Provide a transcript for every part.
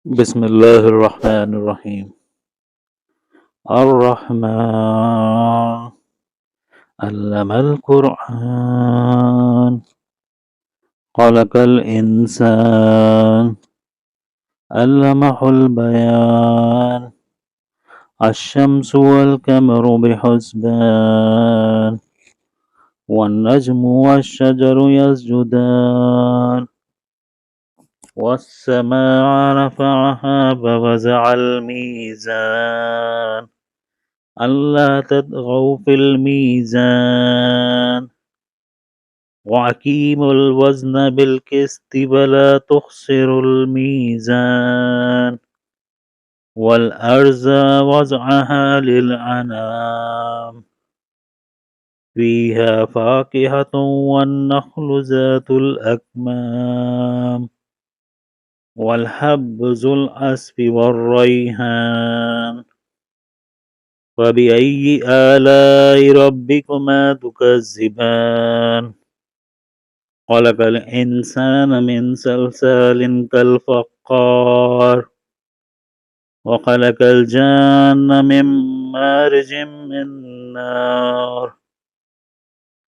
بسم الله الرحمن الرحيم. الرحمن علم القرآن خلق الإنسان علمه البيان الشمس والقمر بحسبان والنجم والشجر يسجدان والسماء رفعها ووزع الميزان ألا تطغوا في الميزان وأقيموا الوزن بالقسط ولا تخسروا الميزان والأرض وضعها للأنام فيها فاكهة والنخل ذات الأكمام والحب ذو العصف والريحان فبأي آلاء ربكما تكذبان خلق الإنسان من صلصال كالفخار وخلق الجان من مارج من نار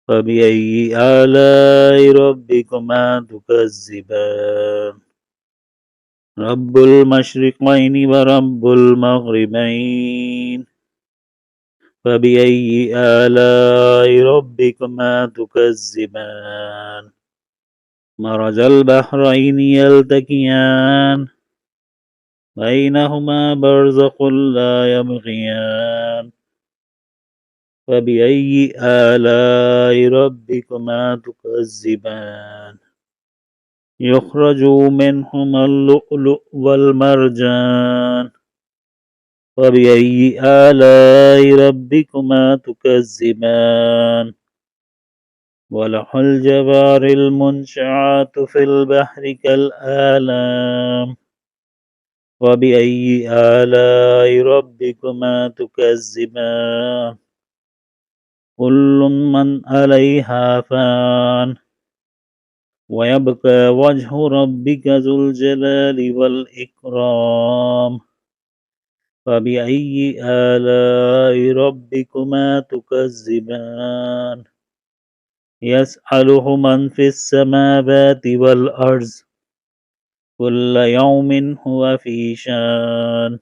فبأي آلاء ربكما تكذبان رب المشرقين ورب المغربين فبأي آلاء ربكما تكذبان مرج البحرين يلتقيان بينهما برزخ لا يبغيان فبأي آلاء ربكما تكذبان يخرج منهما اللؤلؤ والمرجان فبأي آلاء ربكما تكذبان وله الجوار المنشآت في البحر كالأعلام فبأي آلاء ربكما تكذبان كل من عليها فان ويبقى وجه ربك ذو الجلال والإكرام فبأي آلاء ربكما تكذبان يسأله من في السماوات والأرض كل يوم هو في شان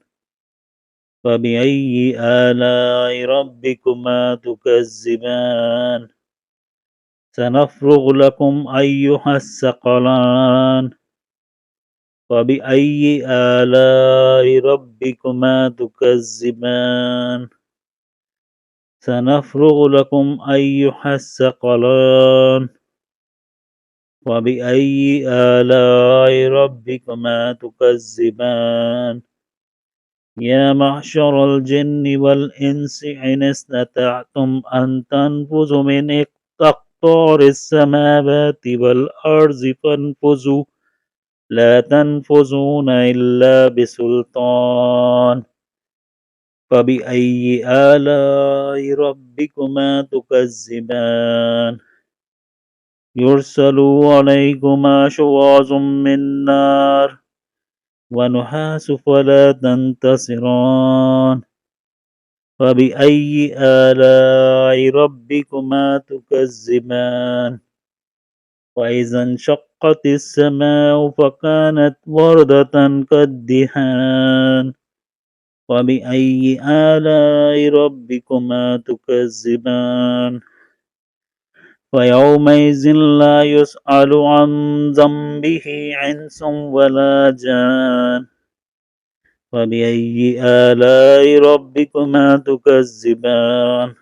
فبأي آلاء ربكما تكذبان سنفرغ لكم أيها الثقلان فبأي آلاء ربكما تكذبان سنفرغ لكم أيها الثقلان وبأي آلاء ربكما تكذبان يا معشر الجن والإنس إن استطعتم أن تنفذوا من أقطار السماوات والأرض فانفذوا لا تنفذون إلا بسلطان فبأي آلاء ربكما تكذبان يرسل عليكما شواظ من نار ونحاس فلا تنتصران فبأي آلاء ربكما تكذبان وإذا انشقت السماء فكانت وردة كالدهان وبأي آلاء ربكما تكذبان ويومئذ لا يسأل عن ذنبه إنس ولا جان فبأي آلاء ربكما تكذبان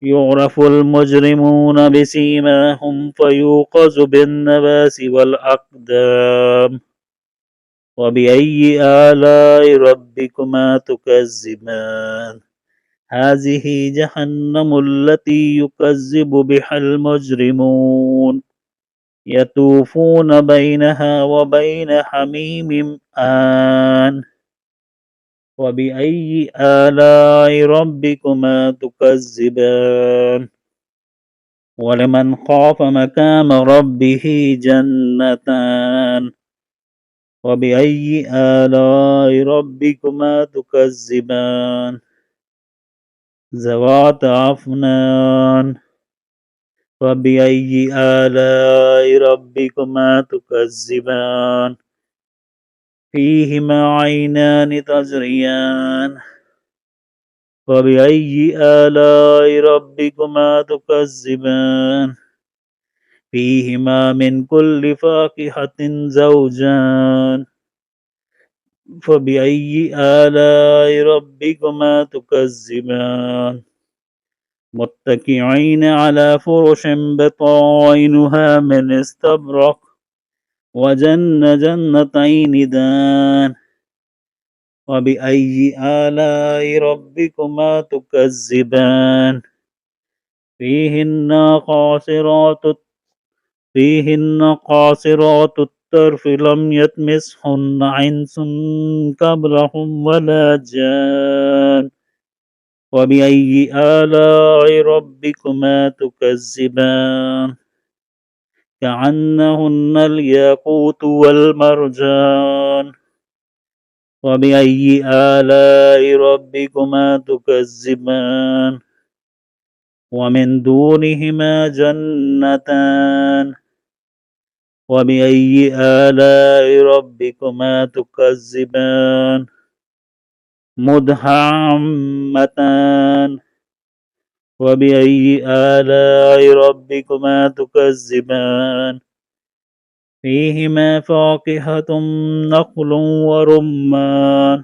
يعرف المجرمون بسيماهم فيوقظ بالنباس والأقدام وبأي آلاء ربكما تكذبان هذه جهنم التي يكذب بها المجرمون يطوفون بينها وبين حميم آن وبأي آلاء ربكما تكذبان ولمن خاف مقام ربه جنتان وبأي آلاء ربكما تكذبان ذواتا أفنان فبأي آلاء ربكما تكذبان فيهما عينان تجريان فبأي آلاء ربكما تكذبان فيهما من كل فاكهة زوجان فبأي آلاء ربكما تكذبان متكئين على فرش بطائنها من استبرق جنتين دان وبأي آلاء ربكما تكذبان فيهن قاصرات الطرف لم يطمثهن إنس قبلهم ولا جان وبأي آلاء ربكما تكذبان كأنهن الياقوت والمرجان وبأي آلاء ربكما تكذبان ومن دونهما جنتان وبأي آلاء ربكما تكذبان مدهامتان وبأي آلاء ربكما تكذبان فيهما فاكهة نخل ورمان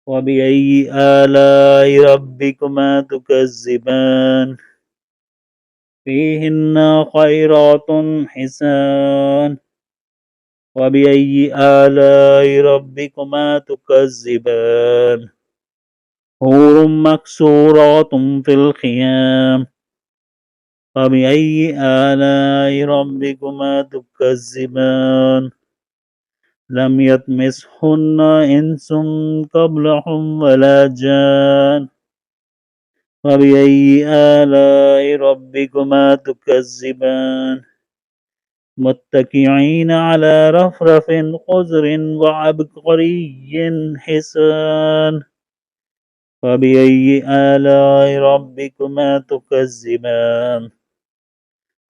وبأي آلاء ربكما تكذبان فيهن خيرات حسان وبأي آلاء ربكما تكذبان حور مكسورات في الخيام فبأي آلاء ربكما تكذبان لم يطمثهن إنس قبلهم ولا جان فبأي آلاء ربكما تكذبان متكئين على رفرف خضر وعبقري حسان فبأي آلاء ربكما تكذبان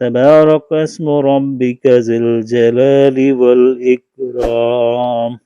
تبارك اسم ربك ذي الجلال والإكرام